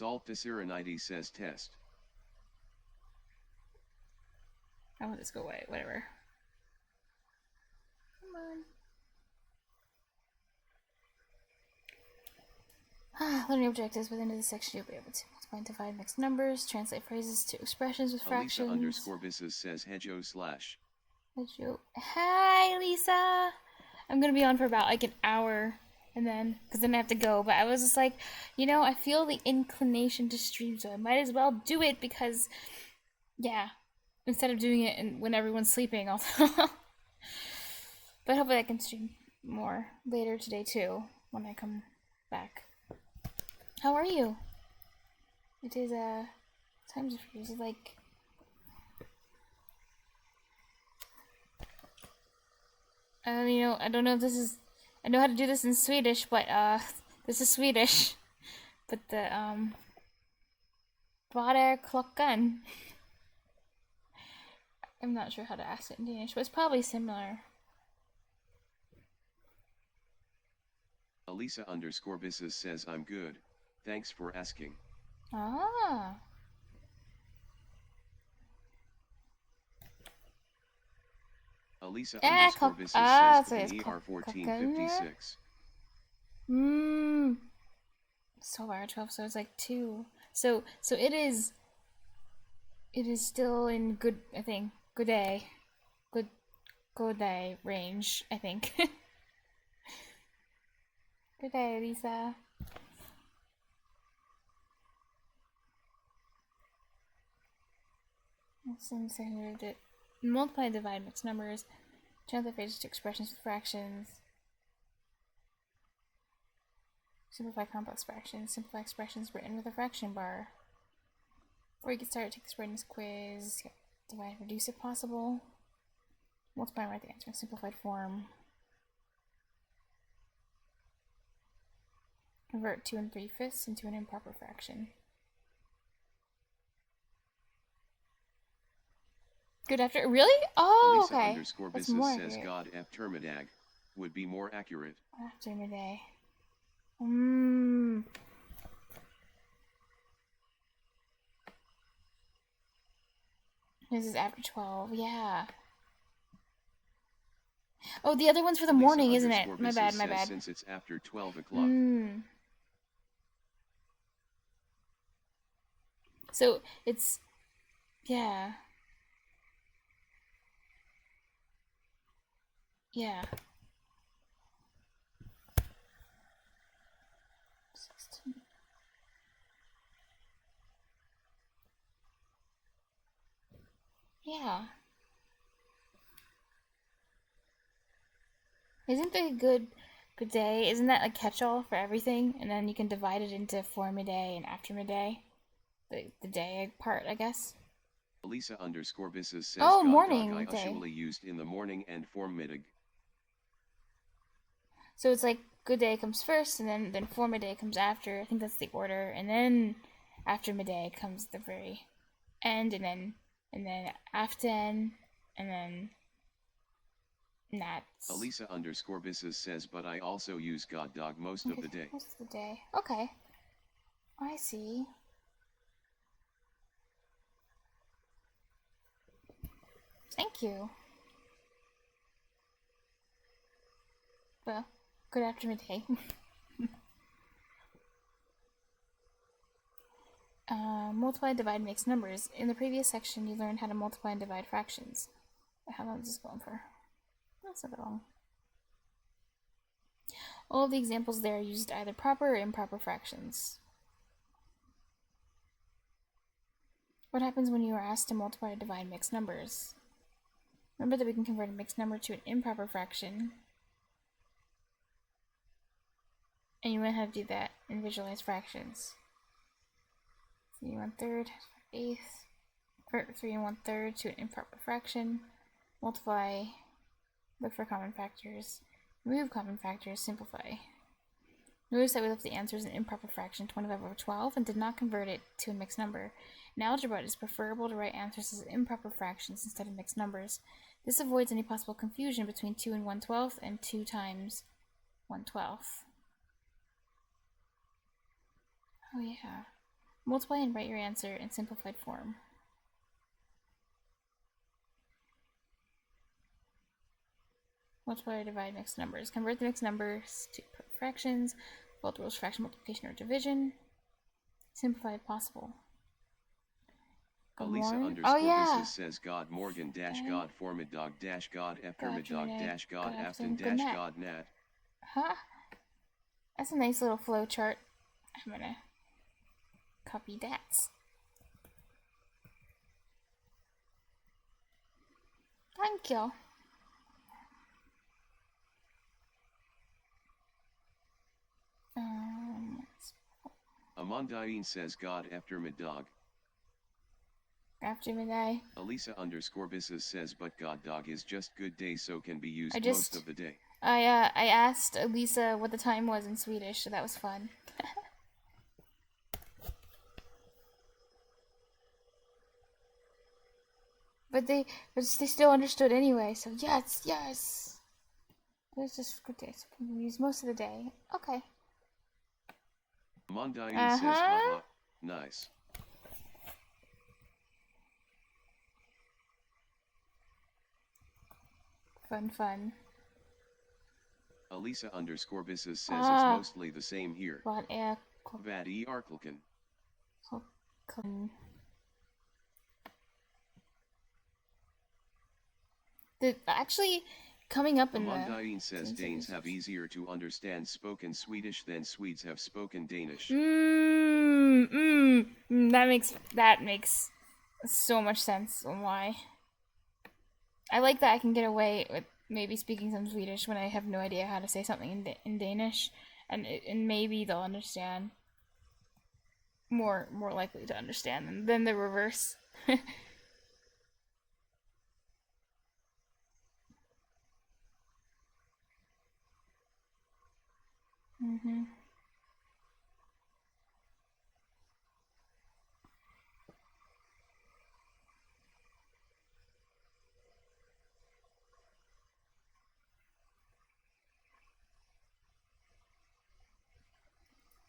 Sulfacyronides says test. I want this to go away, whatever. Come on. Learning objectives within this section, you'll be able to multiply and divide mixed numbers, translate phrases to expressions with fractions. Elisa_Bisses says Hedjo slash. Hedjo. Hi, Lisa! I'm gonna be on for about like an hour, and then, because then I have to go, but I was just like, you know, I feel the inclination to stream, so I might as well do it because, yeah, instead of doing it when everyone's sleeping also. But hopefully I can stream more later today too, when I come back. How are you? It is, times for you. Is it like... I don't know if this is... I know how to do this in Swedish, but, this is Swedish. But the, Vad är klockan? I'm not sure how to ask it in Danish, but it's probably similar. Elisa_Bisses says I'm good. Thanks for asking. Ah. Elisa_Bisses says so it's ER1456. It's 12 hour 12, so it's like 2. So it is still in good, I think, good day range, I think. Good day, Lisa. Multiply and divide mixed numbers, translate phrases to expressions with fractions, simplify complex fractions, simplify expressions written with a fraction bar. Before you get started, take this brightness quiz. Yep. Divide and reduce if possible. Multiply and write the answer in simplified form. Convert 2 3/5 into an improper fraction. Good after, really? Oh, okay. Elisa_Bisses says God after middag would be more accurate. After midday. This is after 12, yeah. Oh, the other one's for the morning, isn't it? My bad. Since it's after 12 o'clock. So it's, yeah. Yeah. 16. Yeah. Isn't the good day, isn't that like catch-all for everything? And then you can divide it into for midday and after midday. The day part, I guess. Elisa_Bisses says oh, morning I day. usually used in the morning and formiddag. So it's like good day comes first, and then for midday comes after. I think that's the order, and then after midday comes the very end, and then after, and then that's. Elisa_Bisses says, but I also use God dog most of the day. Most of the day. Okay. I see. Thank you. Well, good after midday. Multiply and divide mixed numbers. In the previous section, you learned how to multiply and divide fractions. How long is this going for? That's not that long. All of the examples there used either proper or improper fractions. What happens when you are asked to multiply or divide mixed numbers? Remember that we can convert a mixed number to an improper fraction. And you learn how to do that and visualize fractions. 3 1/3, 8th, convert 3 1/3 to an improper fraction. Multiply, look for common factors, remove common factors, simplify. Notice that we left the answer as an improper fraction, 25/12, and did not convert it to a mixed number. In algebra, it is preferable to write answers as improper fractions instead of mixed numbers. This avoids any possible confusion between 2 1/12 and 2 times 1/12. Oh yeah. Multiply and write your answer in simplified form. Multiply or divide mixed numbers. Convert the mixed numbers to fractions. Follow the rules: fraction, multiplication, or division. Simplify if possible. Elisa _ says God Morgan dash God Formid dog dash God Eptermid dog dash God Afton dash God Nat. Huh? That's a nice little flow chart. I'm gonna copy that. Thank you. Amandain says God Eptermid dog. After midday. Elisa _ says but God dog is just good day, so can be used most of the day. I asked Elisa what the time was in Swedish, so that was fun. but they still understood anyway, so yes. It's just good day, so can be used most of the day. Okay. Amandain says haha, nice. Fun. Elisa _ says it's mostly the same here. Vad Arkelken. Actually, coming up in Amandain says Danes have easier to understand spoken Swedish than Swedes have spoken Danish. That makes so much sense on why. I like that I can get away with maybe speaking some Swedish when I have no idea how to say something in Danish, and maybe they'll understand. More likely to understand than the reverse.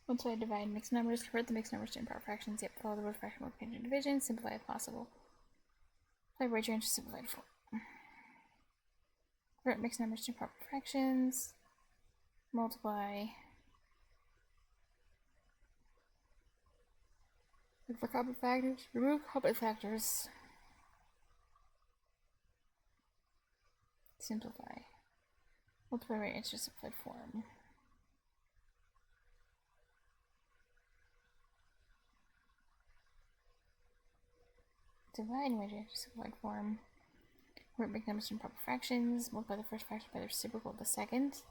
Once I divide mixed numbers, convert the mixed numbers to improper fractions, yet follow the rule of fraction multiplication and division, simplify if possible. Write your answer simplified form. Convert mixed numbers to improper fractions, multiply. Look for common factors, remove common factors. Simplify. Multiply, write answer simplified form. Divide and write answer simplified form. Convert mixed numbers to improper fractions, multiply the first fraction by the reciprocal of the second.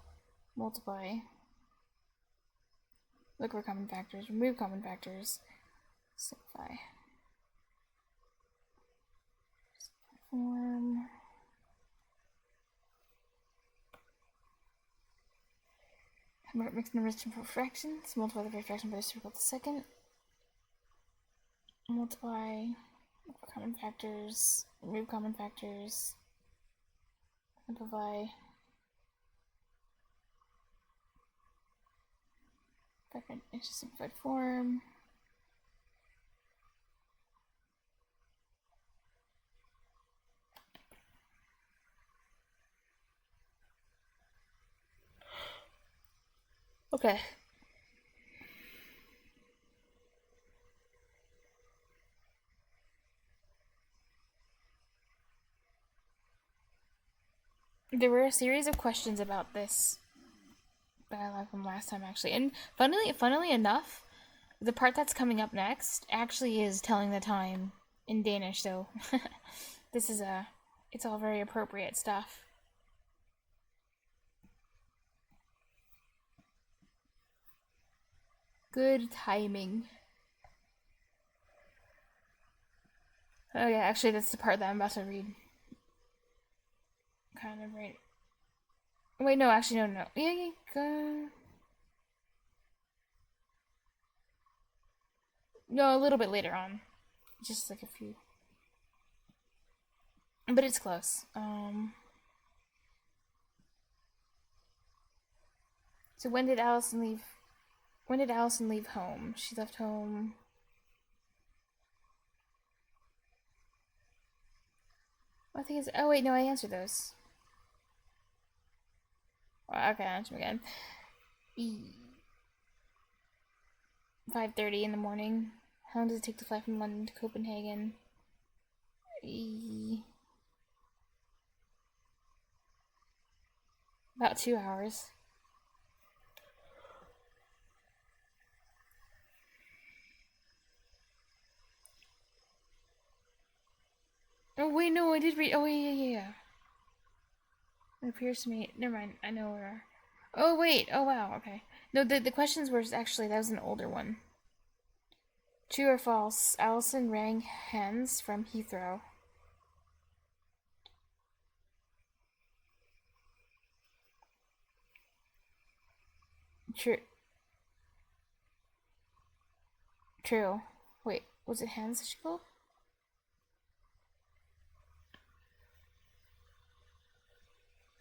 Multiply. Look for common factors, remove common factors. Simplify. Form. Convert mixed numbers to improper fractions, multiply the first fraction by the reciprocal of the second. Multiply. Look for common factors, remove common factors. Simplify. It's a simplified form. Okay. There were a series of questions about this dialogue from last time, actually, and funnily enough, the part that's coming up next actually is telling the time in Danish. So this is it's all very appropriate stuff. Good timing. Oh yeah, actually that's the part that I'm about to read. Kind of right. Wait, no, actually no. Yeah, go. No, a little bit later on. Just like a few. But it's close. So when did Allison leave home? She left home I think it's. Oh wait, no, I answered those. Okay, I'll answer them again. 5:30 in the morning. How long does it take to fly from London to Copenhagen? About 2 hours. Oh wait, no, I did read. Oh yeah. It appears to me. Never mind. I know where. Oh wait. Oh wow. Okay. No, the questions were actually, that was an older one. True or false? Alison rang Hans from Heathrow. True. True. Wait, was it Hans that she called?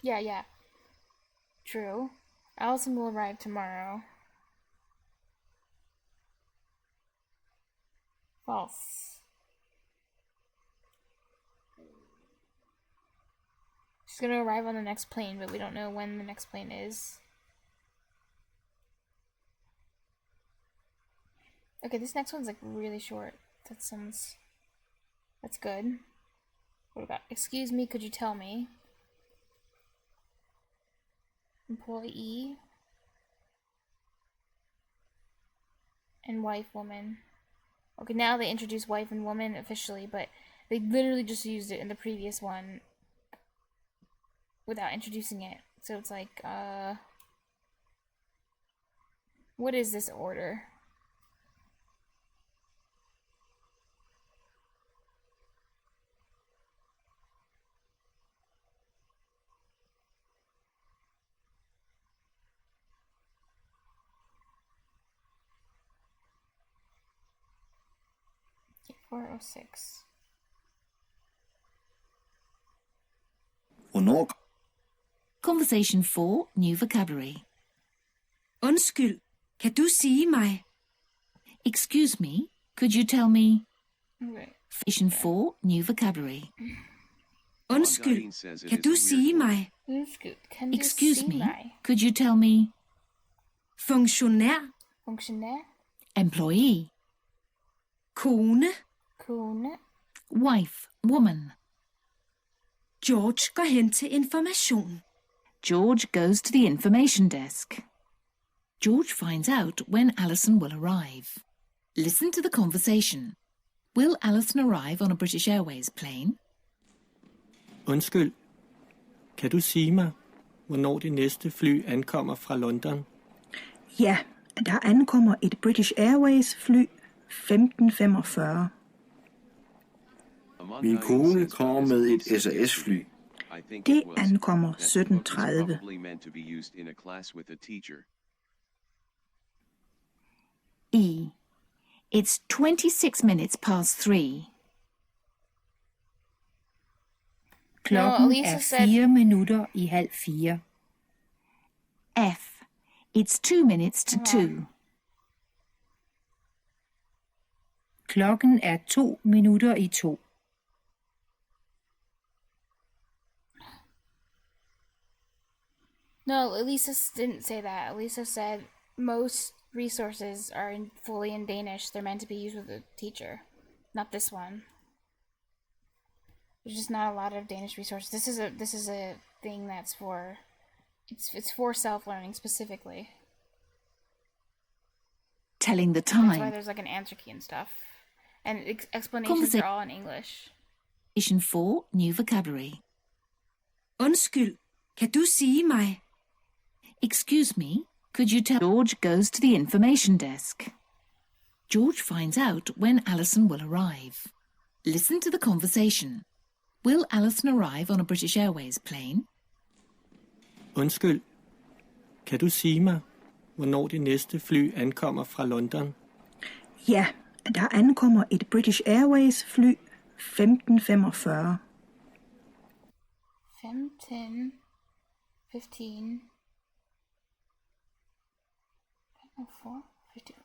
Yeah. True. Allison will arrive tomorrow. False. She's gonna arrive on the next plane, but we don't know when the next plane is. Okay, this next one's like really short. That's good. What about, excuse me, could you tell me? Employee. And wife, woman. Okay, now they introduce wife and woman officially, but they literally just used it in the previous one without introducing it. So it's like, what is this order? Okay, 406. Hvornår? Conversation 4, new vocabulary. Undskyld, kan du sige mig? Excuse me, could you tell me? Okay. Conversation 4, new vocabulary. Undskyld, kan du sige mig? Can you Excuse see me, my could you tell me? Funktionær, Funktionær, Employee, kone, kone, wife, woman. George går hen til information. George goes to the information desk. George finds out when Alison will arrive. Listen to the conversation. Will Alison arrive on a British Airways plane? Undskyld, kan du sige mig, hvornår det næste fly ankommer fra London? Ja, der ankommer et British Airways fly 15:45. Min kone kommer med et SAS-fly. Det ankommer 17:30. E. It's 26 minutes past 3. Klokken Lisa er said- 4:03. F. It's 2 minutes to 2. Klokken er 2:02. No, Elisa didn't say that. Elisa said most resources are fully in Danish. They're meant to be used with a teacher. Not this one. There's just not a lot of Danish resources. This is a thing that's for it's for self-learning specifically. Telling the That's why time. there's like an answer key and stuff. And explanations are all in English. Conversation 4, new vocabulary. Undskyld, kan du sige mig? Excuse me, could you tell... George goes to the information desk. George finds out when Alison will arrive. Listen to the conversation. Will Alison arrive on a British Airways plane? Undskyld, kan du sige mig, hvornår det næste fly ankommer fra London? Ja, der ankommer et British Airways fly 15:45. 15. 15. 4, 50.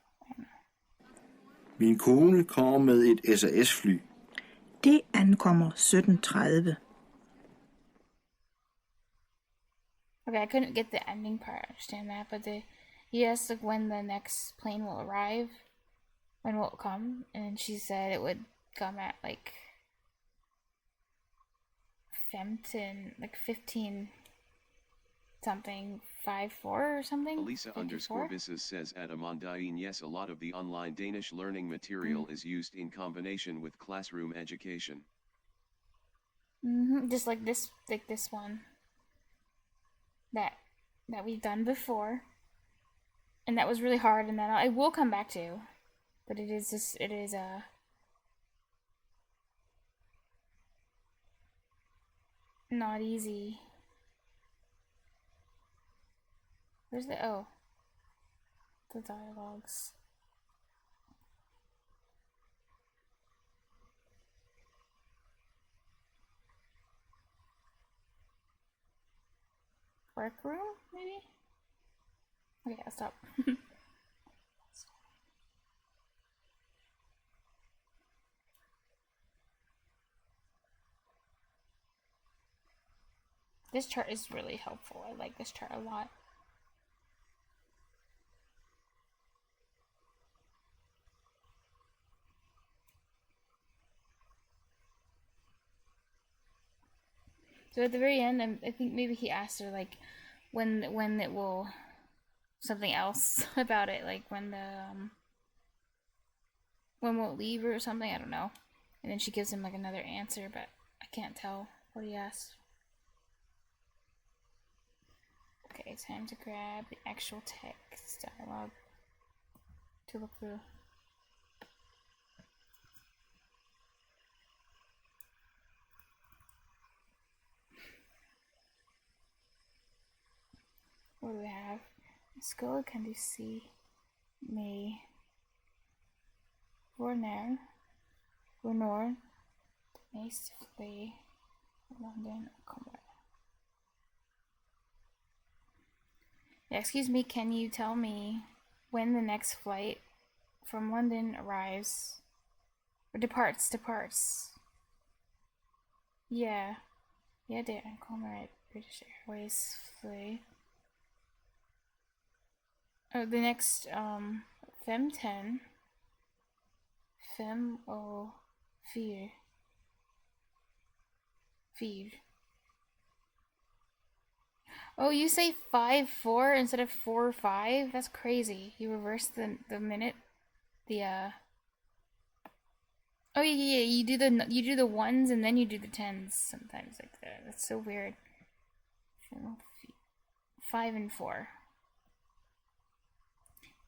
Min kone kommer med et SAS-fly. Det ankommer 17:30. Okay, I couldn't get the ending part, I understand that, but he asked like when the next plane will arrive, when will it come, and she said it would come at like 15 something 54 or something. Elisa 54? _Bisses says at Amandine, yes, a lot of the online Danish learning material is used in combination with classroom education. Just like this one that we've done before, and that was really hard, and that I will come back to, but it is not easy. Where's the the dialogues? Workroom, maybe? Okay, I'll stop. This chart is really helpful. I like this chart a lot. So at the very end, I think maybe he asked her like when it will something else about it, like when we'll leave or something. I don't know. And then she gives him like another answer, but I can't tell what he asked. Okay, time to grab the actual text dialogue to look through. What do we have? Skulle kan du se mig hvornår næste fly London kommer? Yeah, excuse me, can you tell me when the next flight from London arrives? Or departs? Yeah, det ankommer et British Airways fly. Oh, the next, 5:10. 5:04. 4. Oh, you say 5:4 instead of 4:5? That's crazy. You reverse the minute. Oh yeah, you do the ones and then you do the tens sometimes like that. That's so weird. 5 and 4.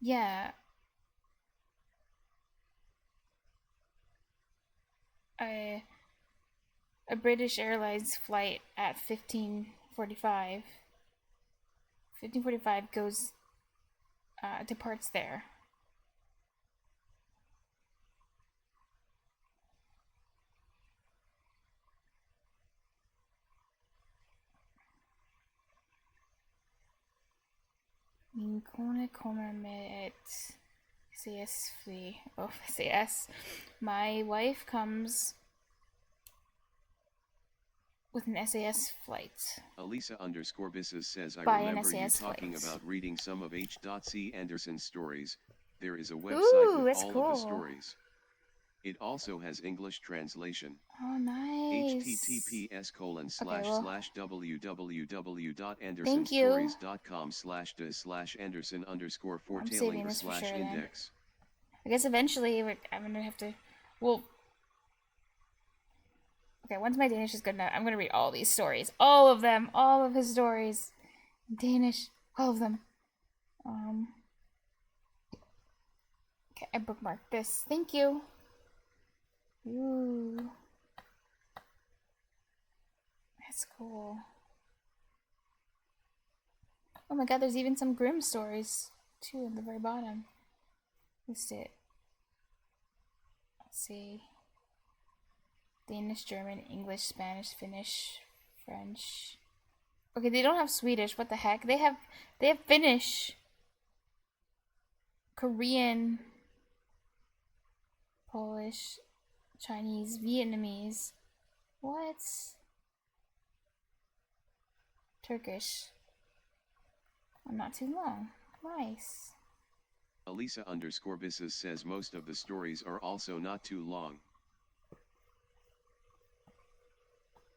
Yeah. A British Airlines flight at 15:45. 15:45 goes departs there. Min kone kommer med ett SAS-fly. Oh, SAS. My wife comes with an SAS flight. Elisa _Bisses says, I By an remember you SAS talking flight. about reading some of H.C. Andersen's stories. There is a Ooh, website with that's all cool. of the stories. It also has English translation. Oh, nice. https://www.andersonstories.com/anderson_fortailing/index. I guess eventually I'm gonna have to. Well, okay. Once my Danish is good enough, I'm gonna read all these stories, all of them, all of his stories, Danish, all of them. Okay, I bookmarked this. Thank you. Ooh, that's cool. Oh my god, there's even some grim stories too at the very bottom. Let's see. Danish, German, English, Spanish, Finnish, French. Okay, they don't have Swedish. What the heck? They have Finnish, Korean, Polish, Chinese, Vietnamese. What? Turkish. Not too long. Nice. Elisa_Bisses says most of the stories are also not too long.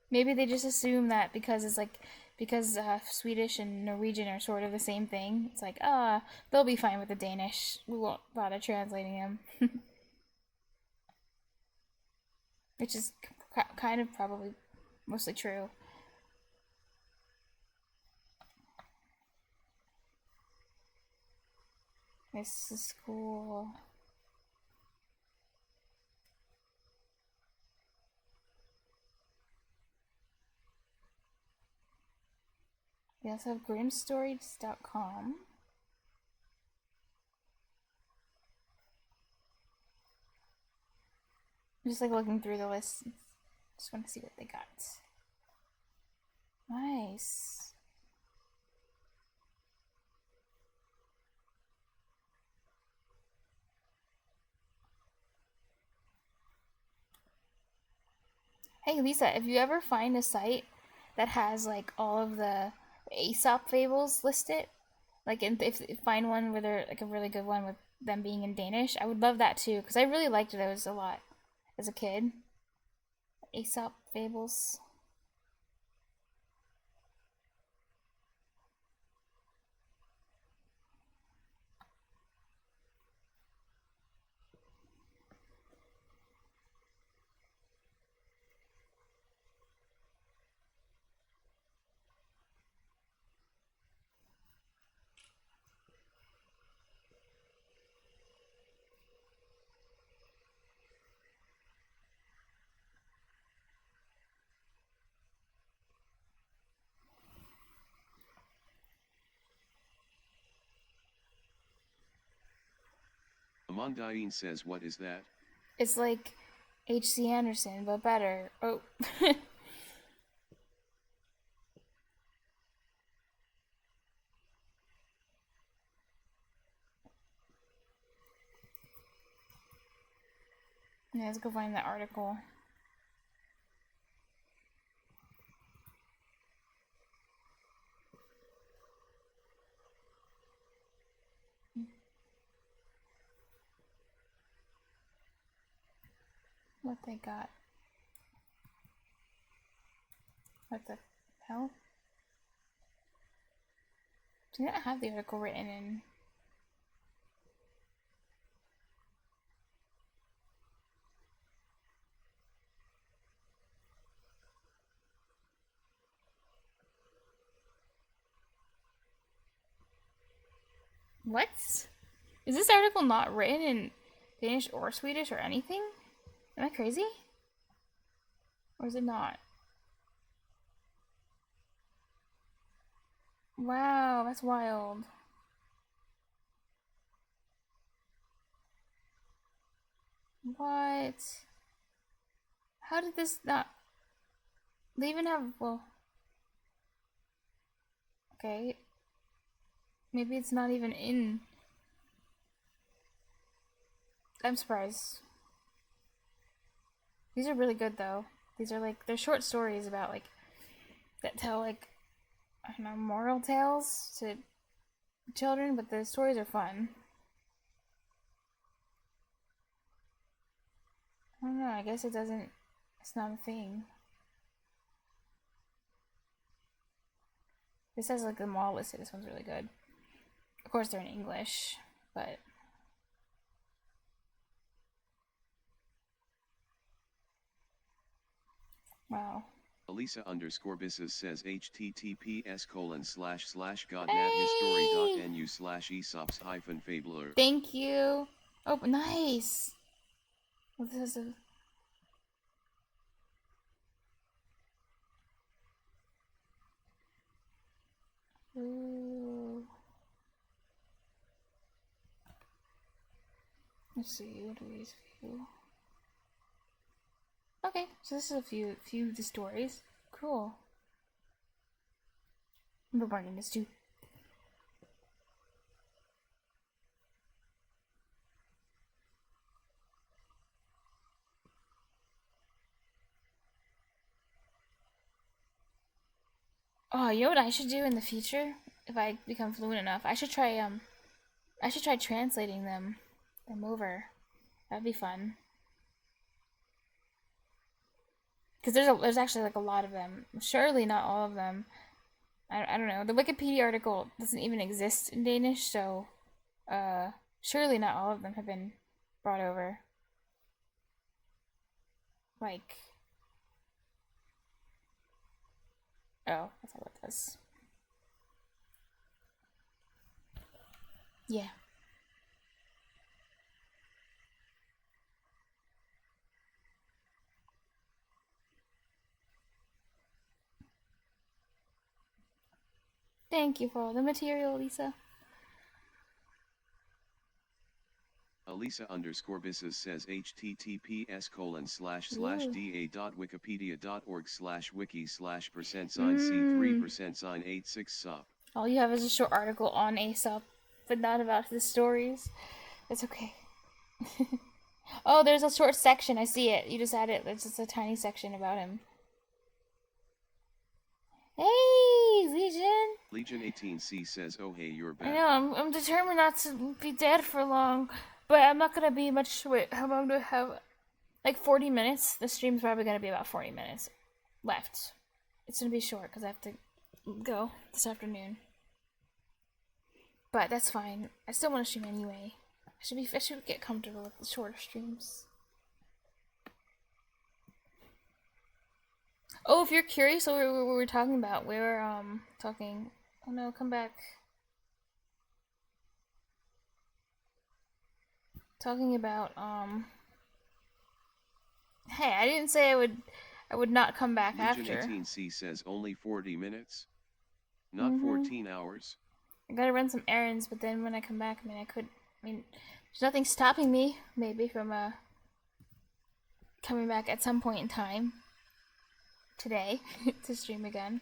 Maybe they just assume that because it's like, because Swedish and Norwegian are sort of the same thing. It's like, they'll be fine with the Danish. We won't bother translating them. Which is kind of probably mostly true. This is cool. We also have grimstories.com. I'm just like looking through the list. Just want to see what they got. Nice. Hey Lisa, if you ever find a site that has like all of the Aesop fables listed, like if find one where they're like a really good one with them being in Danish, I would love that too, because I really liked those a lot as a kid. Aesop fables. Amandine says, what is that? It's like H.C. Andersen, but better. Oh. Yeah, let's go find that article. What they got. What the hell? Do not have the article written in. What? Is this article not written in Danish or Swedish or anything? Am I crazy? Or is it not? Wow, that's wild. What? How did this not... They even have... Well... Okay. Maybe it's not even in... I'm surprised. These are really good though. These are like... They're short stories about like... That tell like... I don't know, moral tales to children, but the stories are fun. I don't know, I guess it doesn't... It's not a thing. This has like them all listed. This one's really good. Of course they're in English, but... Wow. Elisa_Bisses says https://godmadhistory.nu/esops-fabler. Thank you. Oh, nice. Well, this is a... Ooh. Let's see, what are these few? Okay, so this is a few of the stories. Cool. I'm bookmarking this too. Oh, you know what I should do in the future? if I become fluent enough. I should try translating them over. That'd be fun. Because there's actually like a lot of them. Surely not all of them. I don't know. The Wikipedia article doesn't even exist in Danish, so surely not all of them have been brought over. Like, oh, that's how it does. Yeah. Thank you for all the material, Lisa. Elisa_Bisses says https://da.wikipedia.org/wiki/%c3%sign86 sup. All you have is a short article on Aesop, but not about the stories. It's okay. Oh, there's a short section. I see it. You just added it. There's just a tiny section about him. Hey, Legion! Legion 18C says, oh hey, you're back. I know, I'm determined not to be dead for long, but I'm not gonna be much. Wait, how long do I have? Like 40 minutes? The stream's probably gonna be about 40 minutes left. It's gonna be short because I have to go this afternoon. But that's fine. I still want to stream anyway. I should get comfortable with the shorter streams. Oh, if you're curious what we were talking about, we were talking. Oh no, come back. Talking about Hey, I didn't say I would not come back Legion after. 18C says only 40 minutes, not 14 hours. I gotta run some errands, but then when I come back, there's nothing stopping me, maybe, from coming back at some point in time today to stream again.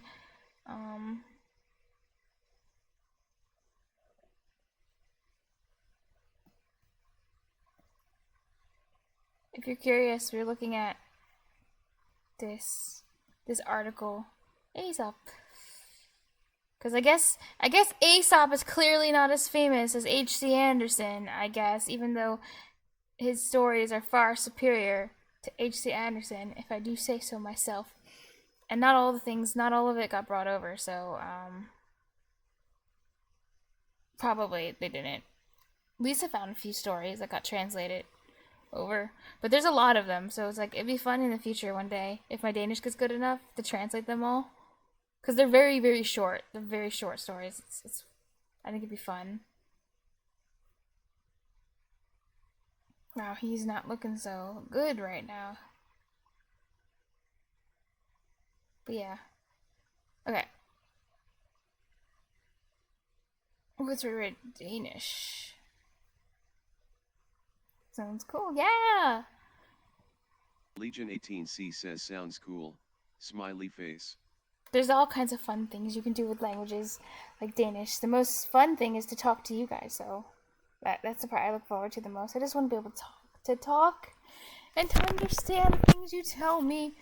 If you're curious, we're looking at this article, Aesop. Because I guess Aesop is clearly not as famous as H.C. Andersen, I guess, even though his stories are far superior to H.C. Andersen, if I do say so myself. And not all of it got brought over, so, probably they didn't. Lisa found a few stories that got translated over, but there's a lot of them, so it's like, it'd be fun in the future one day, if my Danish gets good enough, to translate them all. Because they're very, very short. They're very short stories. I think it'd be fun. Wow, he's not looking so good right now. But yeah. Okay. Let's reread Danish. Sounds cool. Yeah! Legion 18C says sounds cool. Smiley face. There's all kinds of fun things you can do with languages like Danish. The most fun thing is to talk to you guys, so that's the part I look forward to the most. I just want to be able to talk and to understand the things you tell me.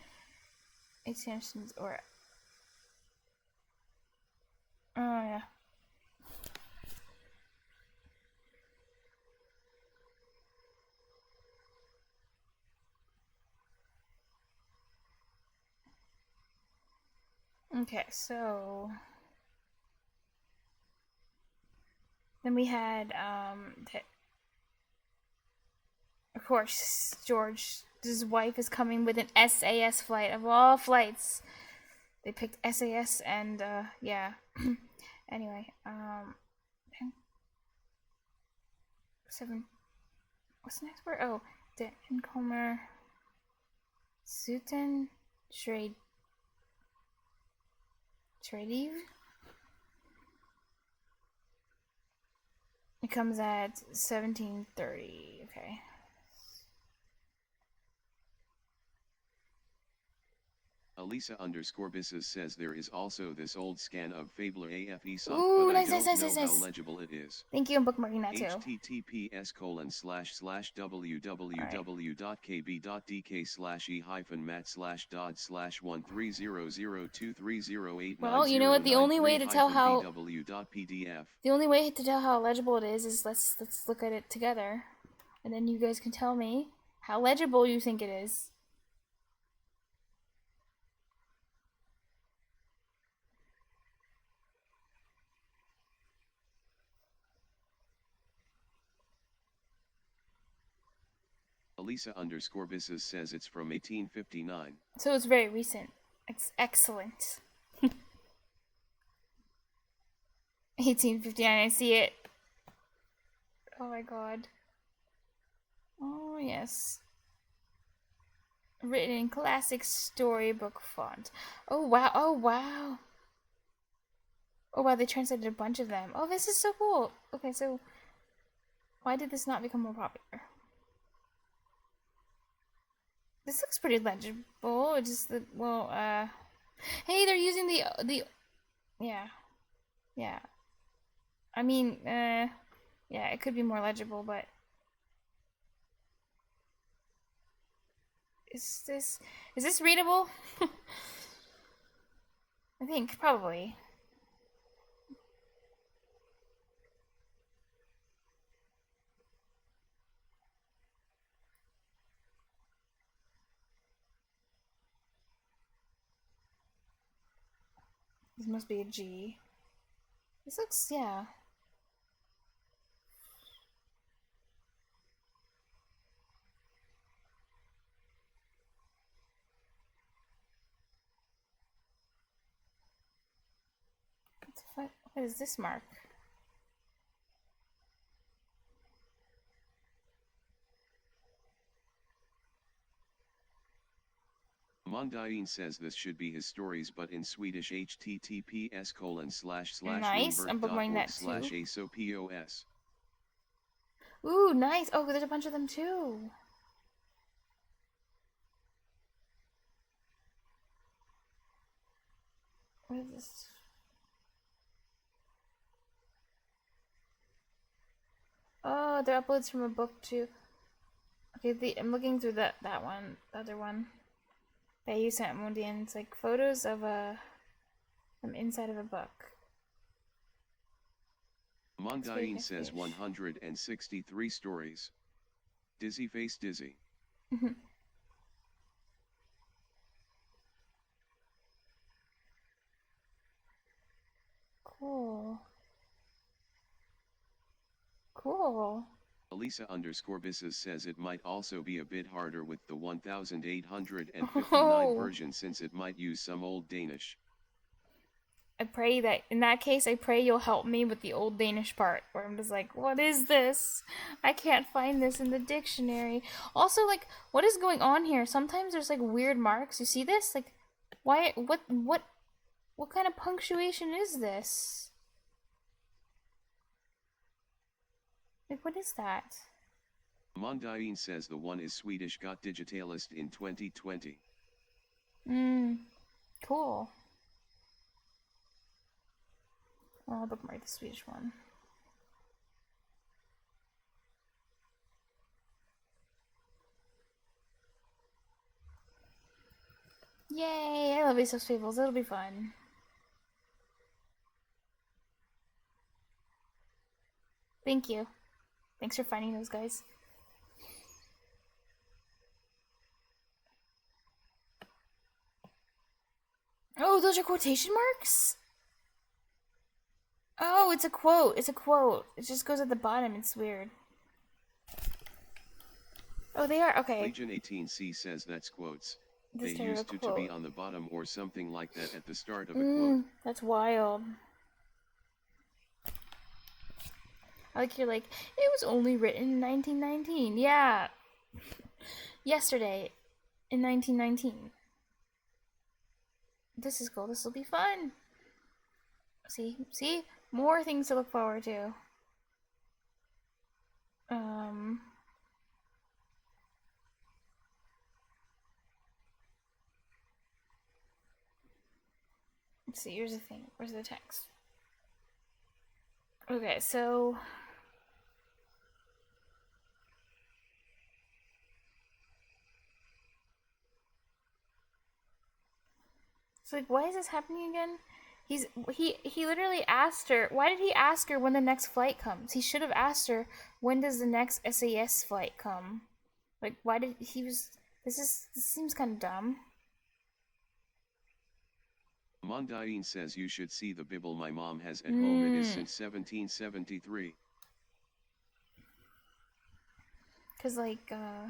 Extensions or oh yeah. Okay, so then we had of course George's wife is coming with an SAS flight of all flights. They picked SAS and yeah. Anyway, 7. What's the next word? Oh, the Incomer Suten Trade. Tradiv. It comes at 17:30. Okay. Elisa_Bisses says there is also this old scan of Fabler AFE soft, Ooh, but nice, I nice, don't nice, know nice, how nice. legible it is. Thank you, I'm bookmarking that too. https://www.kb.dk/e-mat/dod/13002308909 Well, you know what? The only way to tell how bw.pdf. the only way to tell how legible it is let's look at it together, and then you guys can tell me how legible you think it is. Elisa_Bisses says it's from 1859. So it's very recent. Excellent. 1859, I see it. Oh my god. Oh yes. Written in classic storybook font. Oh wow, oh wow. Oh wow, they translated a bunch of them. Oh, this is so cool. Okay, so why did this not become more popular? This looks pretty legible. It's just the, well, hey, they're using the yeah. Yeah. I mean, yeah, it could be more legible, but is this readable? I think probably. This must be a G. This looks, yeah. What is this mark? Mondain says this should be his stories, but in Swedish Nice, I'm bookmarking that too. https://bloomberg.org/asopos. Ooh, nice. Oh, there's a bunch of them too. What is this? Oh, they're uploads from a book too. Okay, I'm looking through that one, the other one that you sent, Mundian. It's like photos of from inside of a book. Mondain says 163 stories. Dizzy face dizzy. Cool. Cool. Elisa_Bisses says it might also be a bit harder with the 1859 version, since it might use some Old Danish. I pray that, in that case, I pray you'll help me with the Old Danish part, where I'm just like, what is this? I can't find this in the dictionary. Also, like, what is going on here? Sometimes there's, like, weird marks. You see this? Like, why, what kind of punctuation is this? Like, what is that? Mondain says the one is Swedish, got digitalist in 2020. Cool. Well, I'll bookmark the Swedish one. Yay! I love Ace of Fables. It'll be fun. Thank you. Thanks for finding those guys. Oh, those are quotation marks? Oh, it's a quote. It's a quote. It just goes at the bottom. It's weird. Oh, they are? Okay. Legion 18C says that's quotes. They used to be on the bottom or something like that at the start of a quote. That's wild. I like you're like, it was only written in 1919. Yeah. Yesterday in 1919. This is cool. This will be fun. See? More things to look forward to. Let's see, here's the thing. Where's the text? Okay, so... So, like, why is this happening again? He literally asked her, why did he ask her when the next flight comes? He should have asked her, when does the next SAS flight come? Like, why did he was... This seems kind of dumb. Mondaine says you should see the Bible my mom has at home. It is since 1773. Cause like, I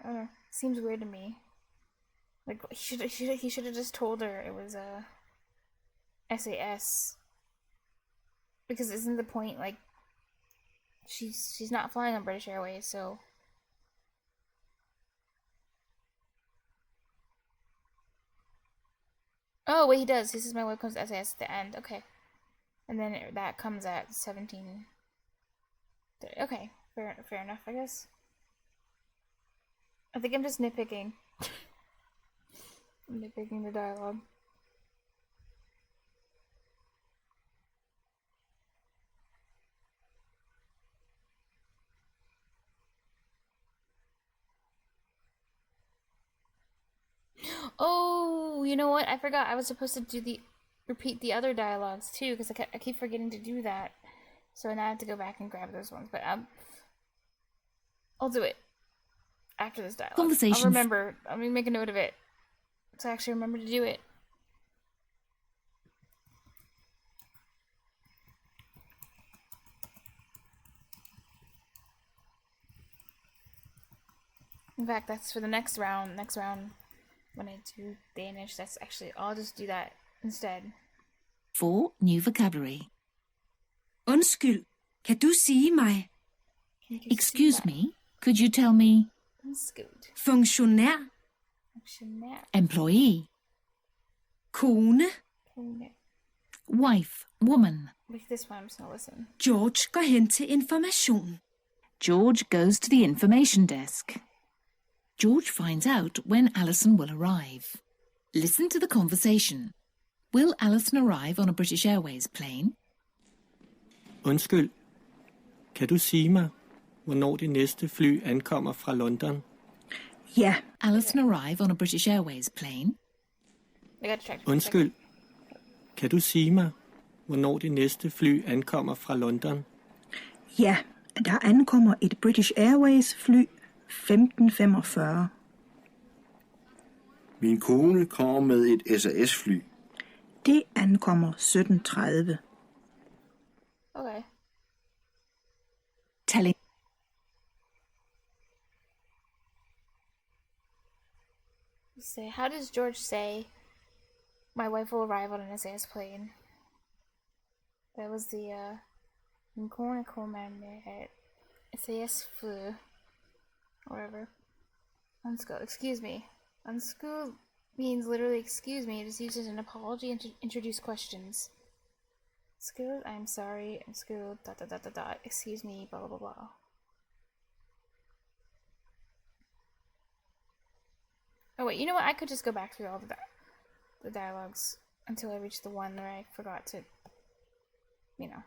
don't know, seems weird to me. Like, he should have just told her it was a SAS. Because isn't the point, like, she's not flying on British Airways, so... Oh, wait, he does. He says my wife comes to SAS at the end. Okay. And then that comes at 17... Okay, fair enough, I guess. I think I'm just nitpicking. Nitpicking the dialogue. Oh, you know what? I forgot. I was supposed to repeat the other dialogues too, because I keep forgetting to do that. So now I have to go back and grab those ones. But I'll do it after this dialogue. Conversation. I'll remember. I'm gonna make a note of it, so I actually remember to do it. In fact, that's for the next round. Next round, when I do Danish, that's actually, I'll just do that instead. 4. New vocabulary. Undskyld, kan du sige mig? Excuse me, could you tell me? Undskyld. Funktionær, Funktionær. Employee, kone. Kone. wife, woman. Like this one, I'm just gonna listen. George går hen til information. George goes to the information desk. George finds out when Alison will arrive. Listen to the conversation. Will Alison arrive on a British Airways plane? Undskyld, kan du sige mig, hvornår det næste fly ankommer fra London? Ja, Alison arrive on a British Airways plane? I got distracted. Undskyld, kan du sige mig, hvornår det næste fly ankommer fra London? ja, der ankommer et British Airways fly 15:45. Min kone kommer med et SAS-fly. Det ankommer 17:30. Okay. Telling. Say, how does George say, my wife will arrive on an SAS plane? That was the, min kone kommer med et SAS fly. Whatever. Unskilled. Excuse me. Unskilled means literally excuse me. It is used as an apology and to introduce questions. Skilled, I'm sorry. I'm skilled. Dot dot dot dot dot. Excuse me. Blah blah blah blah. Oh wait, you know what? I could just go back through all the dialogues until I reach the one where I forgot to, you know,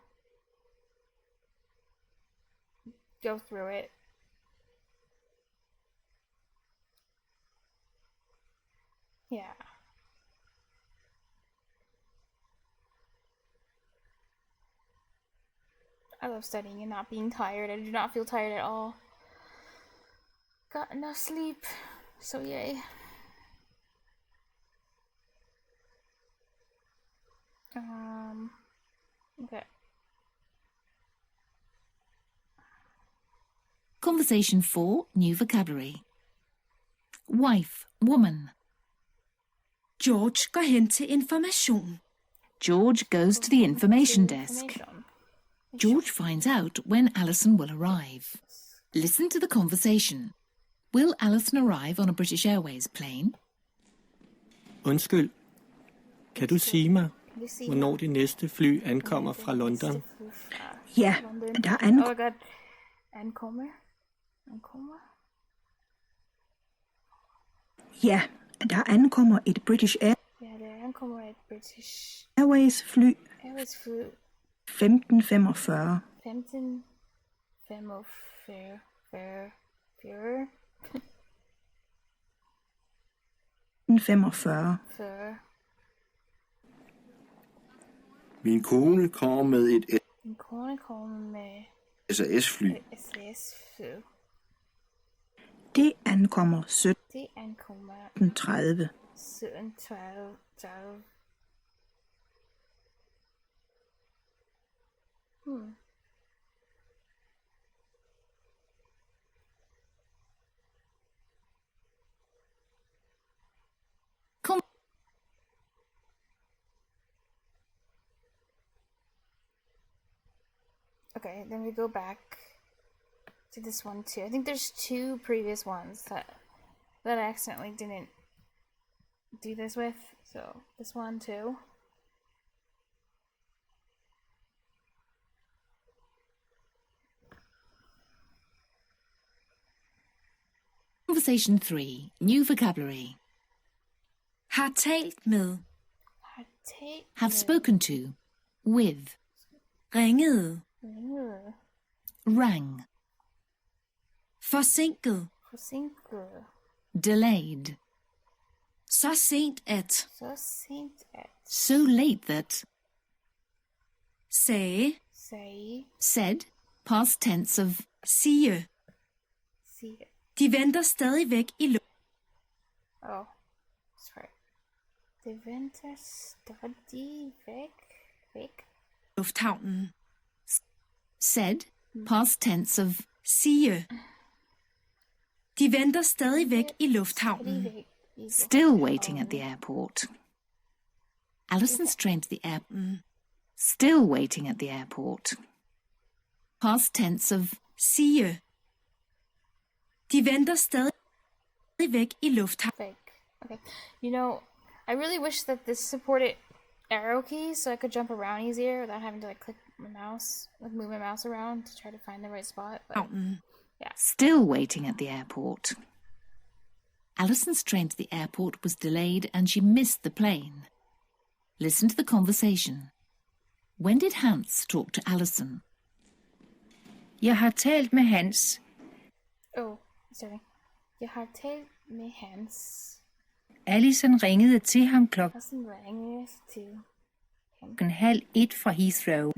go through it. Yeah. I love studying and not being tired. I do not feel tired at all. Got enough sleep, so yay. Okay. Conversation 4. New vocabulary. Wife, woman. George går hen til information. George goes to the information desk. Information. George finds out when Alison will arrive. Listen to the conversation. Will Alison arrive on a British Airways plane? Undskyld, kan du sige mig, Can you see hvornår det næste fly ankommer fra London? Ja, London. der Oh my god. Ankommer? ja, der ankommer et British Air. Ja, det ankommer et British Airways fly Airways fly 15:45. 15:45. Min kone kommer med et Min kone kommer med SAS-fly. et SAS-fly. Det ankommer Det ankommer 17:30. 17:30. Com- Okay, then we go back to this one too. I think there's two previous ones that I accidentally didn't do this with. So this one too. Conversation 3. New vocabulary. Har talt med. Har talt Have med. spoken to. With. Ringede. Rang. Forsinket. Forsinket. Delayed. Så sent at. Så sent at. So late that. Sagde. Sige. Said. Past tense of. Sige. Sige. De venter stadigvæk i Oh, sorry. Det venter stadig væk. lufthavnen. Said. Past tense of. Sige. De venter stadigvæk i lufthavnen. Stadigvæk i Still waiting at the airport. Alison's train to the airport. Still waiting at the airport. Past tense of. Sige. De venter stadigvæk i lufthavnen. Fake. Okay. You know, I really wish that this supported arrow keys so I could jump around easier without having to like click my mouse, like move my mouse around to try to find the right spot. But Still waiting at the airport. Alison's train to the airport was delayed and she missed the plane. Listen to the conversation. When did Hans talk to Alison? Jeg har talt med Hans. oh, sorry. Jeg har talt med Hans. Alison ringede til ham klokken Alison ringede til 12:30 fra Heathrow.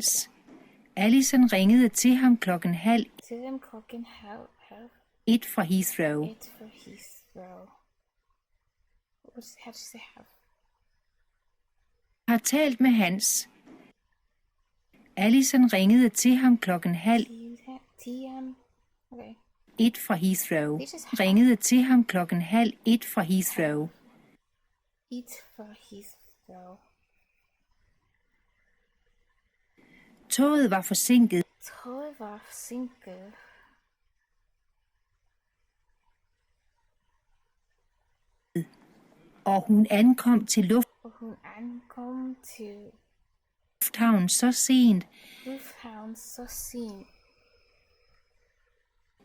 Alison ringede til ham klokken 12:30 til dem klokken halv fra Heathrow. et for Heathrow. How to say have? Jeg har talt med Hans. Alison ringede til ham klokken 10 Okay. 1 fra Heathrow. This is how- Ringede til ham klokken 12:30 fra Heathrow. Eat for Heathrow. Toget var forsinket, Toget var forsinket. og hun ankom til Og hun ankom til lufthavnen så sent, lufthavn så sent,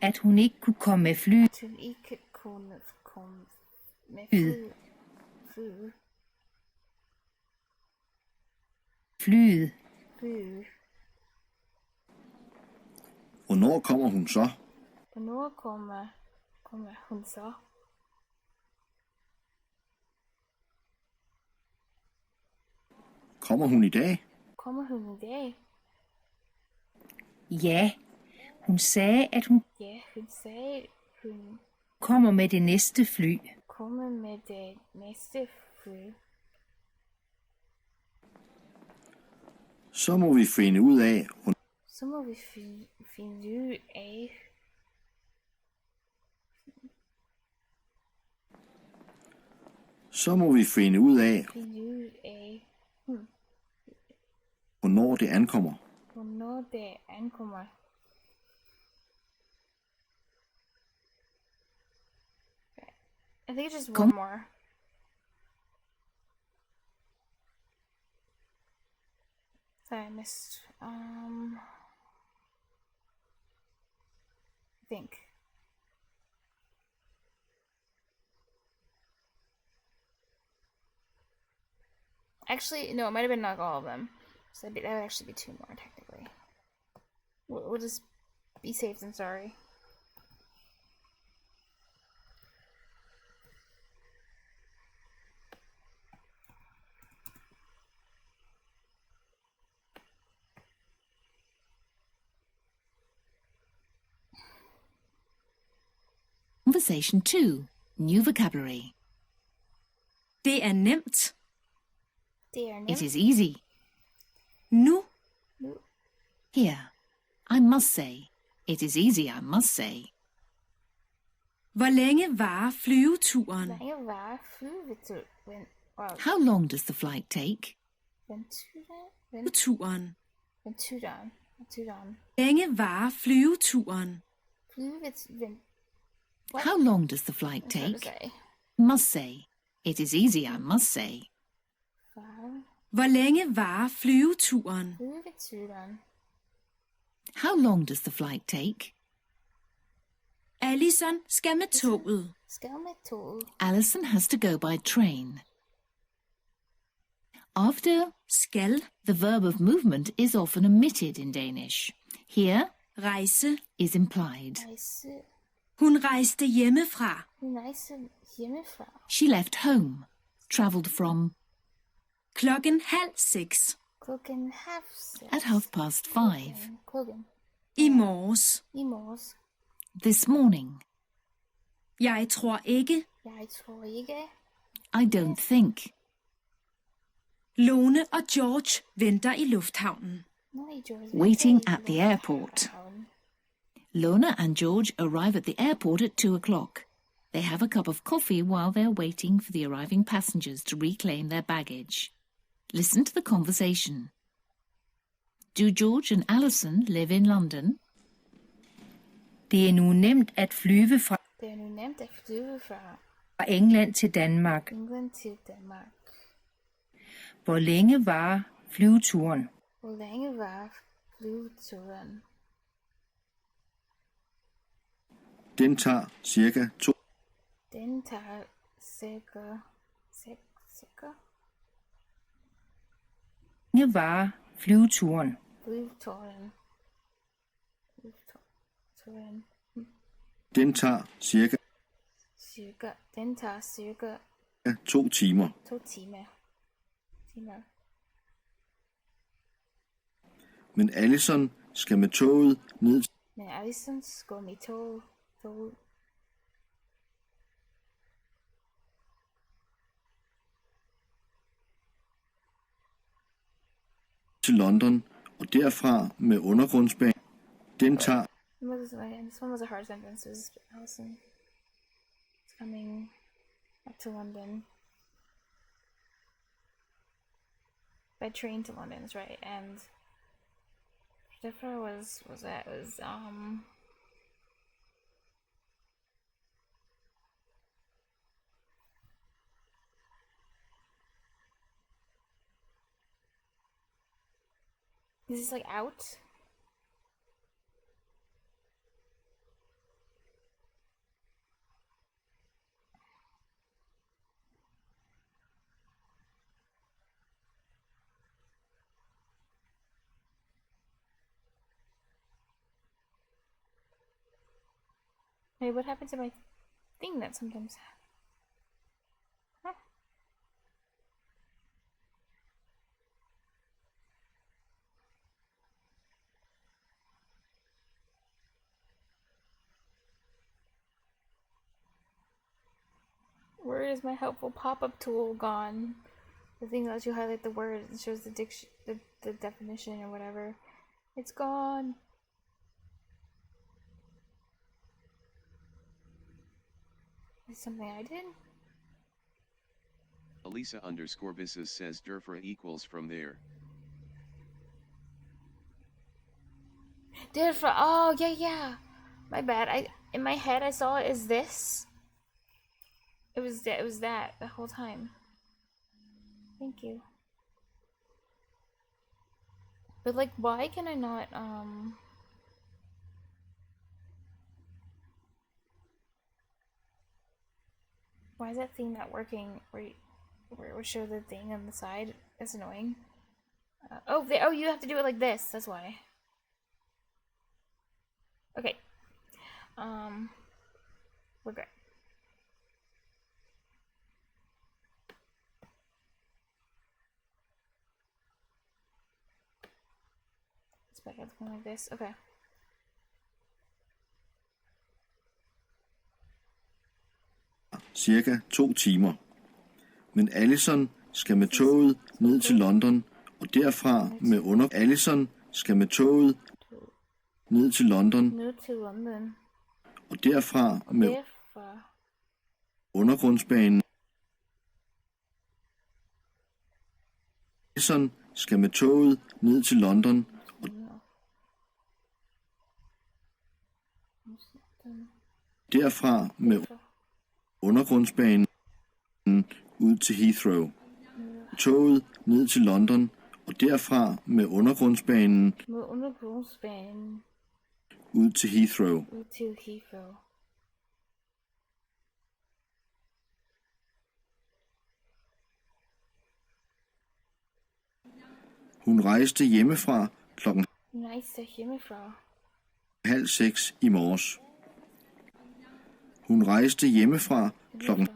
at hun ikke kunne komme med fly. at hun ikke kunne komme med flyet. Flyet. Hvornår kommer hun så? Hvornår kommer hun så? Kommer hun i dag? Kommer hun i dag? Ja, hun sagde, at hun Ja, hun sagde, hun kommer med det næste fly. kommer med det næste fly. Så må vi finde ud af, Så må vi finde ud af, hvornår det ankommer. hvornår det ankommer. Okay. I think just one more. Sorry, I missed. I think. Actually, no, it might have been not all of them. So that would actually be 2 more, technically. We'll just be safe than sorry. Conversation 2. New vocabulary. Det er nemt. Det er nemt. It is easy. Nu. Here. I must say. It is easy, I must say. Hvor længe varer flyveturen? Længe varer flyveturen? Wow. How long does the flight take? Turen. Venturen. Længe varer flyveturen? What? How long does the flight That's hard to take? say. Must say. It is easy, I must say. Hvor længe varer flyveturen? Flyveturen. How long does the flight take? Allison skal med toget. Skal med toget. Alison has to go by train. After Skal. the verb of movement is often omitted in Danish. Here Rejse. is implied. Rejse. Hun rejste hjemmefra. Rejse hjemmefra. She left home, travelled from 5:30. Klokken 5:30. at 5:30 Klokken. I morges. I morges. this morning. Jeg tror ikke. Jeg tror ikke. I don't think. Lone og George venter i lufthavnen. Nej, George. Waiting at the airport. Lona and George arrive at the airport at 2:00. They have a cup of coffee while they're waiting for the arriving passengers to reclaim their baggage. Listen to the conversation. Do George and Alison live in London? Det er nu nemt at flyve fra Det er nu nemt at flyve fra England til Danmark. England til Danmark. Hvor længe varer flyveturen? Hvor længe var flyveturen? Den tager cirka 2. Den tager cirka. Hvor længe varer flyveturen? Flyveturen. Flyveturen. Den tager cirka Den tager cirka 2 timer. 2 timer. Men Allison skal med toget ned Men Alison skal med tog. til London og derfra med undergrundsbanen. Den tager This one was a hard sentence. It was Alison is coming up to London by train to London, is right? And Jennifer was is this like out? Hey, what happened to my thing that sometimes? Huh? Where is my helpful pop-up tool gone? The thing that lets you highlight the word and shows the definition or whatever. It's gone. Is something I did? Elisa_Bisses says Derfra equals from there. Different. Oh yeah. My bad. In my head I saw it as this. It was that the whole time. Thank you. But like, why can I not Why is that thing not working? Where where it would show the thing on the side. That's annoying. Oh, you have to do it like this. That's why. Okay. We're good. It's better looking like this. Okay. Cirka 2 timer. Men Allison skal med toget ned til London, og derfra med Allison skal med toget ned til London, Ned til London. og derfra med Derfra. undergrundsbanen. Allison skal med toget ned til London, og derfra med undergrundsbanen ud til Heathrow. Toget ned til London, og derfra med undergrundsbanen Med undergrundsbanen ud til Heathrow. ud til Heathrow. Hun rejste hjemmefra klokken Hun rejste hjemmefra 5:30 i morges. Hun rejste hjemmefra klokken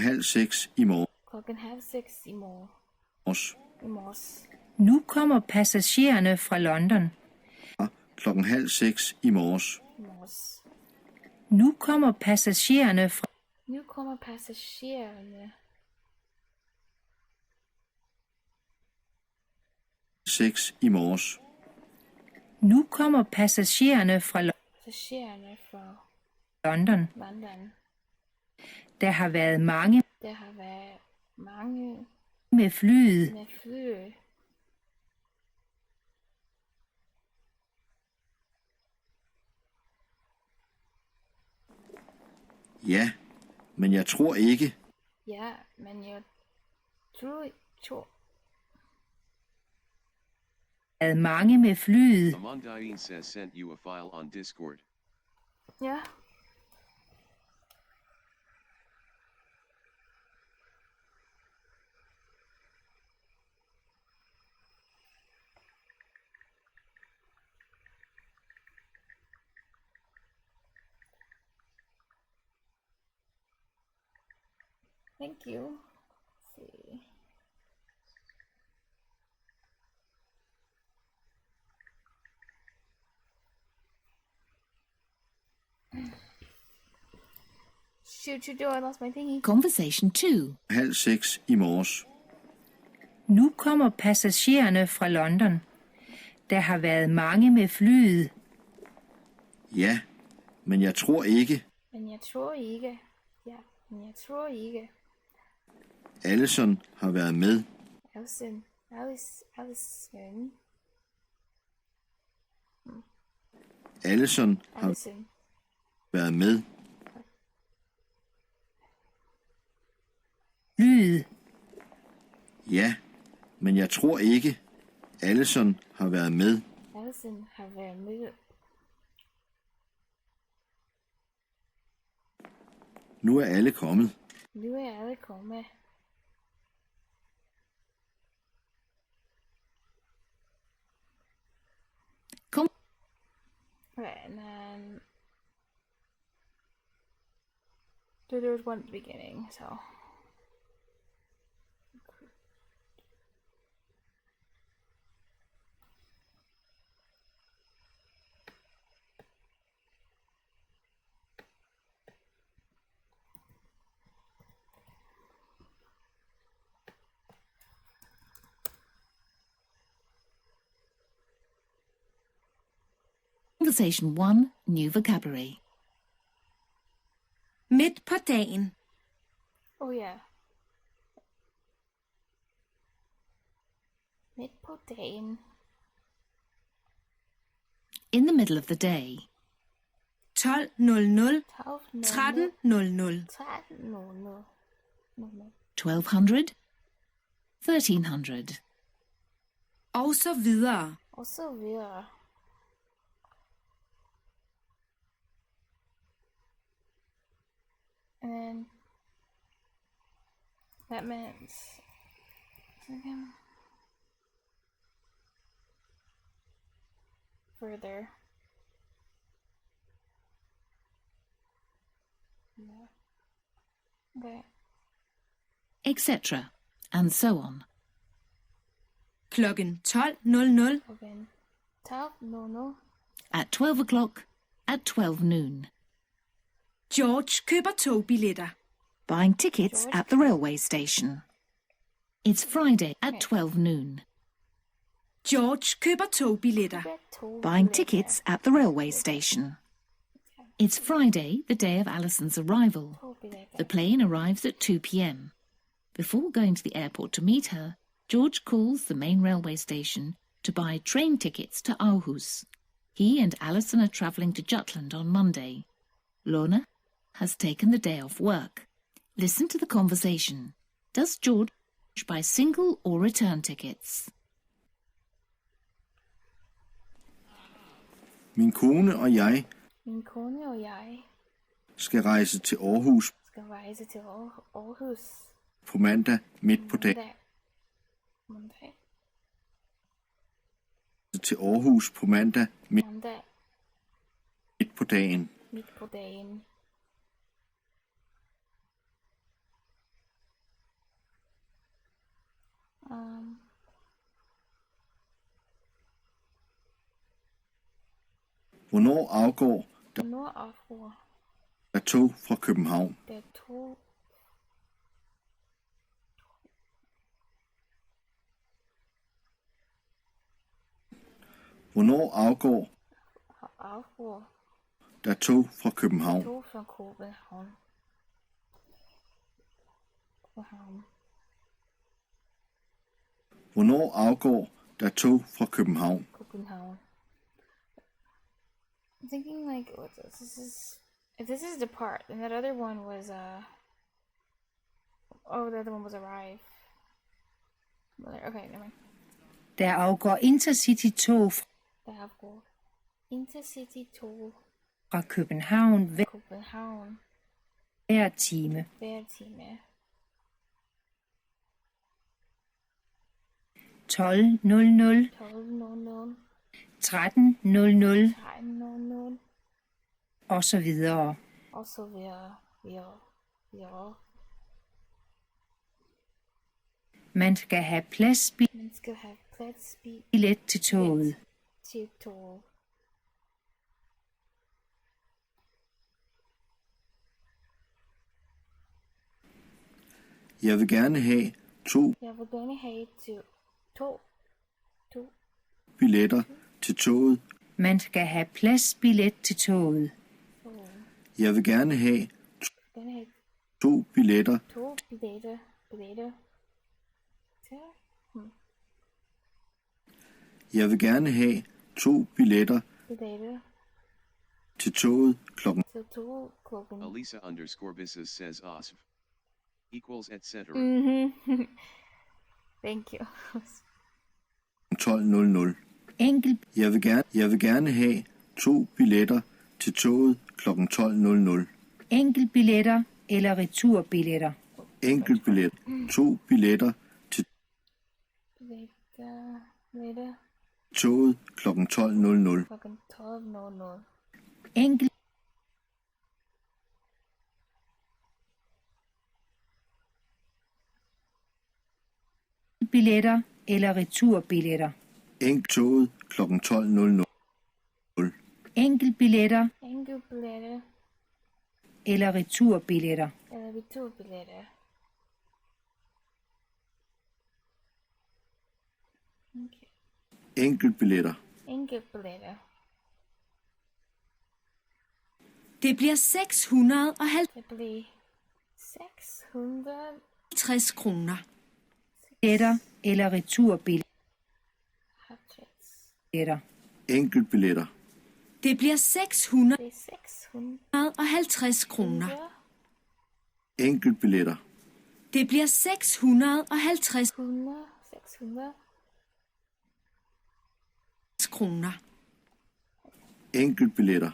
5:30 i morges. klokken 5:30 i morges. Nu kommer passagererne fra London. Klokken 5:30 i morges. I morges. Nu kommer passagererne fra Nu kommer passagererne 6 i morges. Nu kommer passagererne fra passagererne fra London. London. Der har været mange Der har været mange med flyet. med fly. Ja, men jeg tror ikke. Ja, men jeg tror Været mange med flyet. Amondiene says sent you a file on Discord. ja. Thank you. Let's see. Shoot, I lost my thingy. Conversation 2. 5:30 i morges. Nu kommer passagererne fra London. Der har været mange med flyet. Ja, men jeg tror ikke. Men jeg tror ikke. Ja, men jeg tror ikke. Allison har været med. Allison. Allison har Allison. været med. Flyet. Ja, men jeg tror ikke. Allison har været med. Allison har været med. Nu er alle kommet. Nu er alle kommet. Kom. Right, and then there was one at the beginning, so. Conversation 1. New vocabulary. Midt på dagen. Oh yeah. Midt på dagen. In the middle of the day. 12:00. 12:00. 13:00. 13:00. 1200. 1300. Og så videre. Og så videre. And then That meant again further. Yeah. Okay. etc., and so on. Klokken 12:00. Open. Top. No. At 12 o'clock, at 12 noon. George køber togbilletter. Buying tickets George? at the railway station. It's Friday at 12 noon. George køber togbilletter. Buying tickets at the railway station. It's Friday, the day of Alison's arrival. The plane arrives at 2 p.m. Before going to the airport to meet her, George calls the main railway station to buy train tickets to Aarhus. He and Alison are travelling to Jutland on Monday. Lorna has taken the day off work. Listen to the conversation. Does George buy single or return tickets? Min kone og jeg Min kone og jeg skal rejse til Aarhus skal rejse til Aarhus på mandag midt på dagen. Mandag. Til Aarhus på mandag Mandag midt på dagen. midt på dagen. Hvornår afgår Hvornår afgår der tog fra København? der tog Hvornår afgår der tog fra København? tog fra København? Hvornår afgår der tog fra København? København. I'm thinking like this is if this is depart, then that other one was oh, the other one was arrive. Okay, never mind. Der afgår intercity-tog Der afgår intercity tog fra København København hver time. hver time. 12:00, 12:00, 13:00 13:00 og så videre. og så videre. Man skal have Man skal have pladsbil pladsbillet til toget. til tog. Jeg vil gerne have to Jeg vil gerne have to billetter til toget. Man skal have pladsbillet til toget. Jeg vil gerne have to billetter to billetter til Jeg vil gerne have to billetter til toget klokken til tog klokken. Alisa_Bisses says OSV equals etc. Thank you. 12:00. Enkelt Jeg vil gerne have to billetter til toget klokken 12:00. enkeltbilletter eller returbilletter. Enkeltbillet. To billetter til Billetter toget klokken 12:00. klokken 12:00. Enkelt billetter eller returbilletter. Toget klokken 12:00. Enkeltbilletter Enkeltbilletter eller returbilletter. eller returbilletter. Okay. Enkeltbilletter. Enkeltbilletter. Det bliver 650 Det bliver 600 kroner. Billetter eller returbilletter. hatchets. Enkeltbilletter. Det bliver 650 Det er 600 kroner. Enkeltbilletter. Det bliver 650 600 kroner. Enkeltbilletter.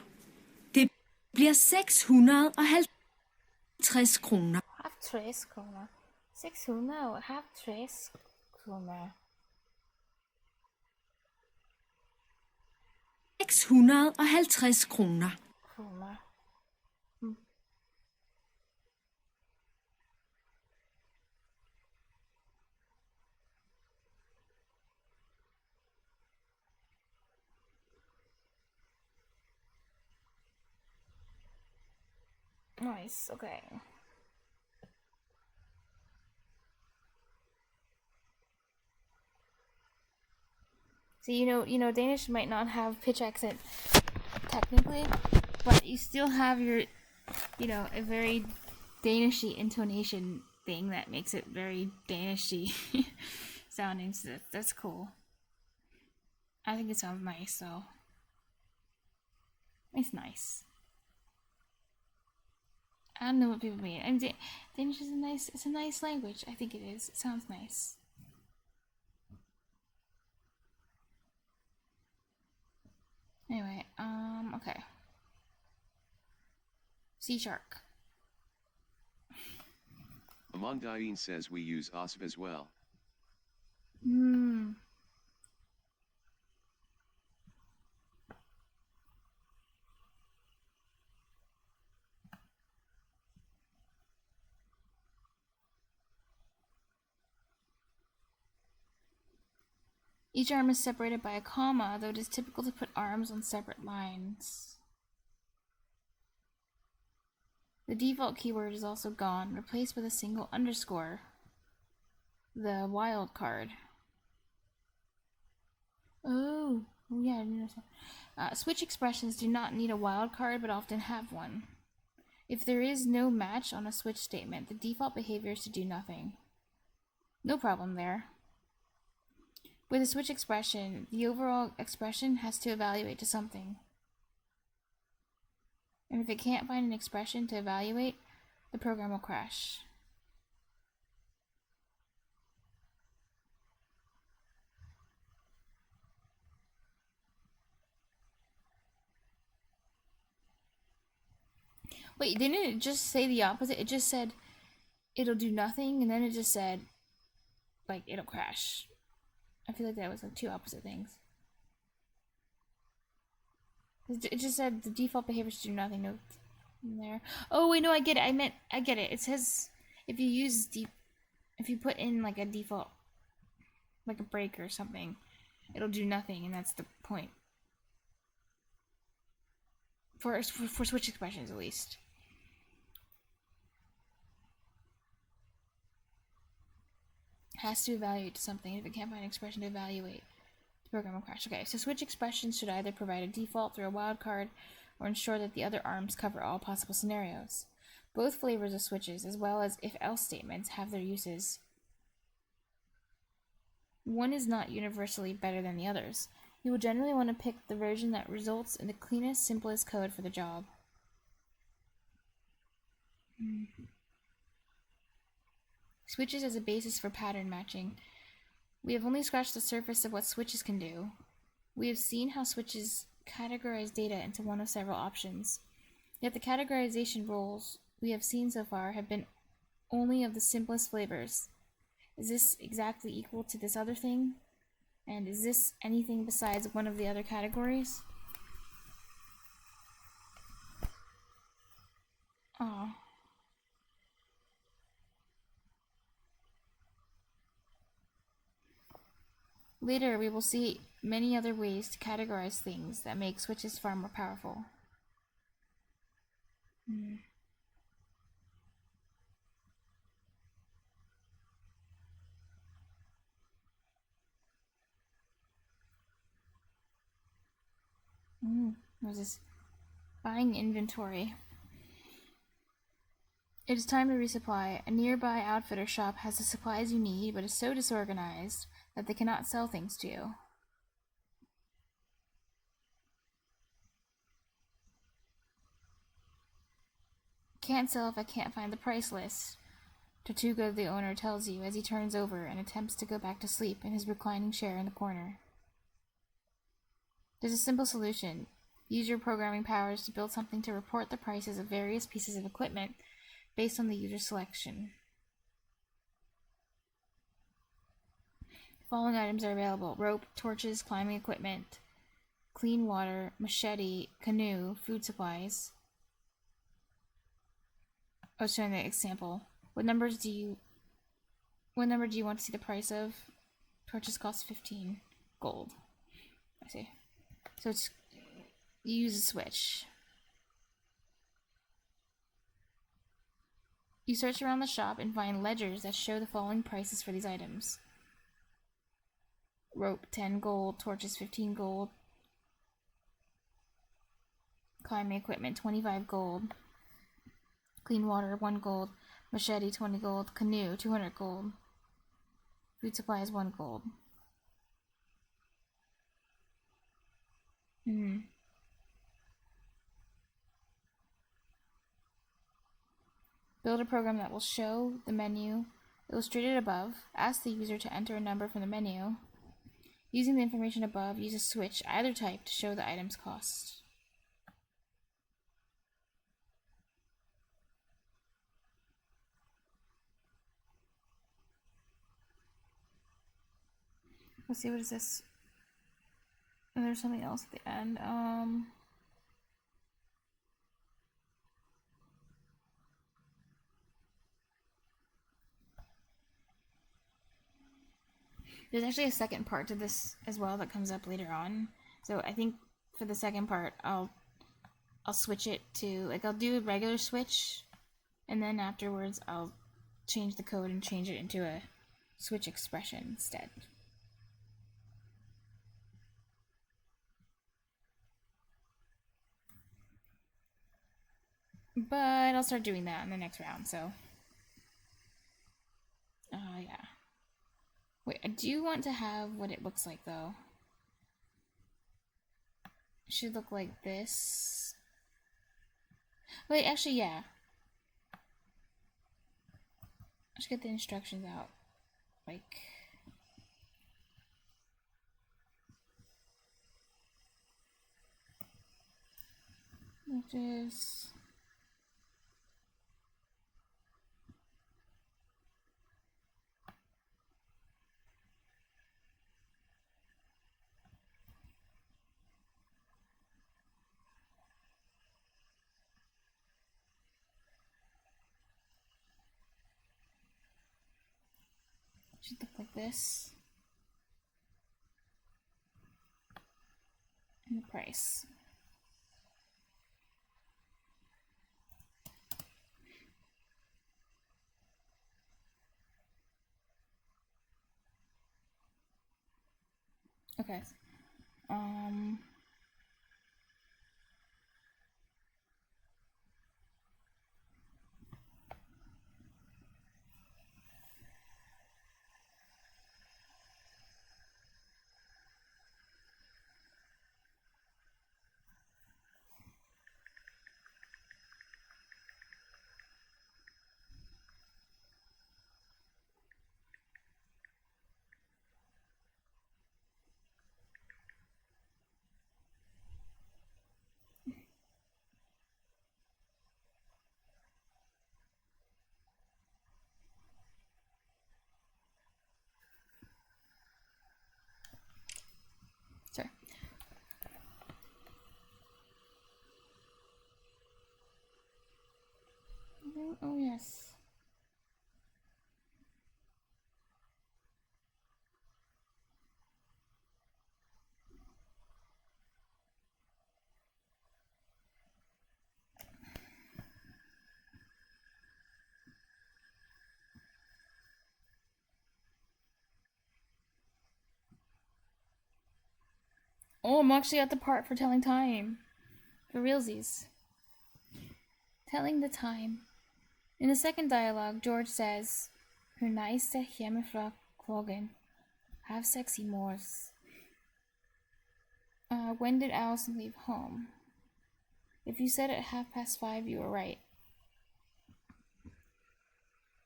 Det bliver 650 kroner. 50 kroner. 650 kroner. 650 kroner. Kroner. Nice, okay. So you know, Danish might not have pitch accent technically, but you still have your, you know, a very Danishy intonation thing that makes it very Danishy sounding. So that's cool. I think it sounds nice, though. It's nice. I don't know what people mean. Danish is it's a nice language. I think it is. It sounds nice. Anyway, okay. Sea shark. Amandain says we use OSV as well. Each arm is separated by a comma, though it is typical to put arms on separate lines. The default keyword is also gone, replaced with a single underscore. The wild card. Oh yeah, I noticed that. Switch expressions do not need a wildcard, but often have one. If there is no match on a switch statement, the default behavior is to do nothing. No problem there. With a switch expression, the overall expression has to evaluate to something. And if it can't find an expression to evaluate, the program will crash. Wait, didn't it just say the opposite? It just said it'll do nothing, and then it just said, like, it'll crash. I feel like that was like two opposite things. It just said the default behavior should do nothing. No, there. Oh wait, no, I get it. I get it. It says if you put in like a default, like a break or something, it'll do nothing, and that's the point. For switch expressions, at least. Has to evaluate something. If it can't find an expression to evaluate, the program will crash. Okay, so switch expressions should either provide a default through a wildcard or ensure that the other arms cover all possible scenarios. Both flavors of switches, as well as if-else statements, have their uses. One is not universally better than the others. You will generally want to pick the version that results in the cleanest, simplest code for the job. Switches as a basis for pattern matching. We have only scratched the surface of what switches can do. We have seen how switches categorize data into one of several options. Yet the categorization rules we have seen so far have been only of the simplest flavors. Is this exactly equal to this other thing? And is this anything besides one of the other categories? Oh. Later, we will see many other ways to categorize things that make switches far more powerful. What's this? Buying inventory. It is time to resupply. A nearby outfitter shop has the supplies you need, but is so disorganized that they cannot sell things to you. Can't sell if I can't find the price list. Tortuga, the owner, tells you as he turns over and attempts to go back to sleep in his reclining chair in the corner. There's a simple solution. Use your programming powers to build something to report the prices of various pieces of equipment based on the user selection. Following items are available: rope, torches, climbing equipment, clean water, machete, canoe, food supplies. I was showing the example. What number do you want to see the price of? Torches cost 15 gold. I see. So it's, you use a switch. You search around the shop and find ledgers that show the following prices for these items. Rope 10 gold, torches 15 gold, climbing equipment 25 gold, clean water 1 gold, machete 20 gold, canoe 200 gold, food supplies 1 gold. Build a program that will show the menu illustrated above. Ask the user to enter a number from the menu. Using the information above, use a switch, either type, to show the item's cost. Let's see, what is this? And there's something else at the end. There's actually a second part to this as well that comes up later on. So I think for the second part, I'll switch it to, like, I'll do a regular switch, and then afterwards I'll change the code and change it into a switch expression instead. But I'll start doing that in the next round, so. Yeah. Wait, I do want to have what it looks like, though. It should look like this. Wait, actually, yeah. I should get the instructions out. Like. Like this. Should look like this. And the price. Okay. Sorry. Oh, yes. Oh, I'm actually at the part for telling time. For realsies. Telling the time. In the second dialogue, George says, "Hun reiste hjemmefra klokken halv seks i morges." When did Allison leave home? If you said at 5:30, you were right.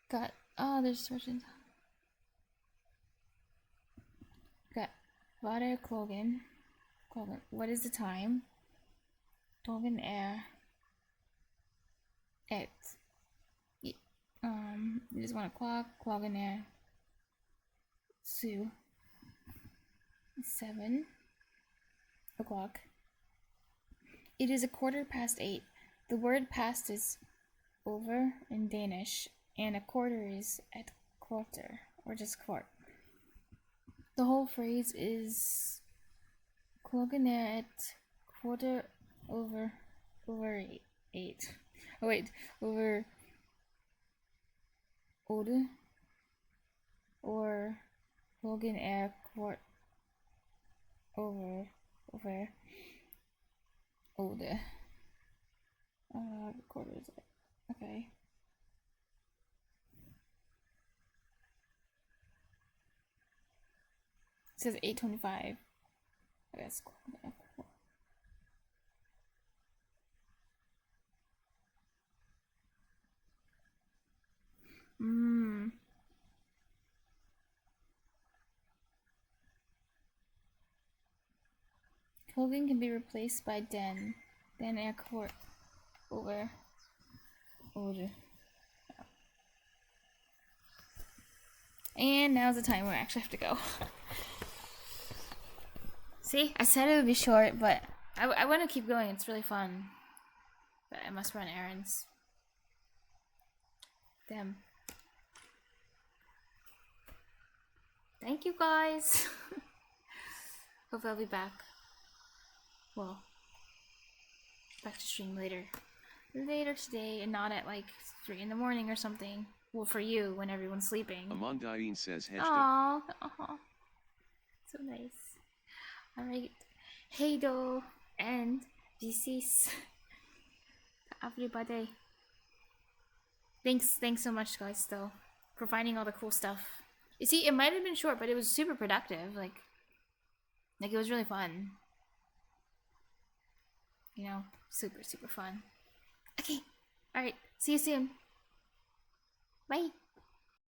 There's switching. Got Vader klokken. What is the time? Klokken at it is 1 o'clock. Klokken 7. 7 o'clock. It is 8:15. The word past is over in Danish, and a quarter is at quarter, or just quart. The whole phrase is klokken at quarter over 8. Oh wait, over 8, or klokken kvart over 8. Quarter is it? Okay. It says 8:25. I guess. Hogan can be replaced by Den. Den er kort over 8. And now's the time where I actually have to go. See, I said it would be short, but I want to keep going. It's really fun. But I must run errands. Damn. Thank you guys. Hopefully I'll be back. Well, back to stream later today, and not at like 3 in the morning or something. Well, for you, when everyone's sleeping. Amandine says Aww, so nice. Alright, hey do, and this is everybody. Thanks so much, guys, though, for finding all the cool stuff. You see, it might have been short, but it was super productive. Like it was really fun. You know, super fun. Okay, alright, see you soon. Bye.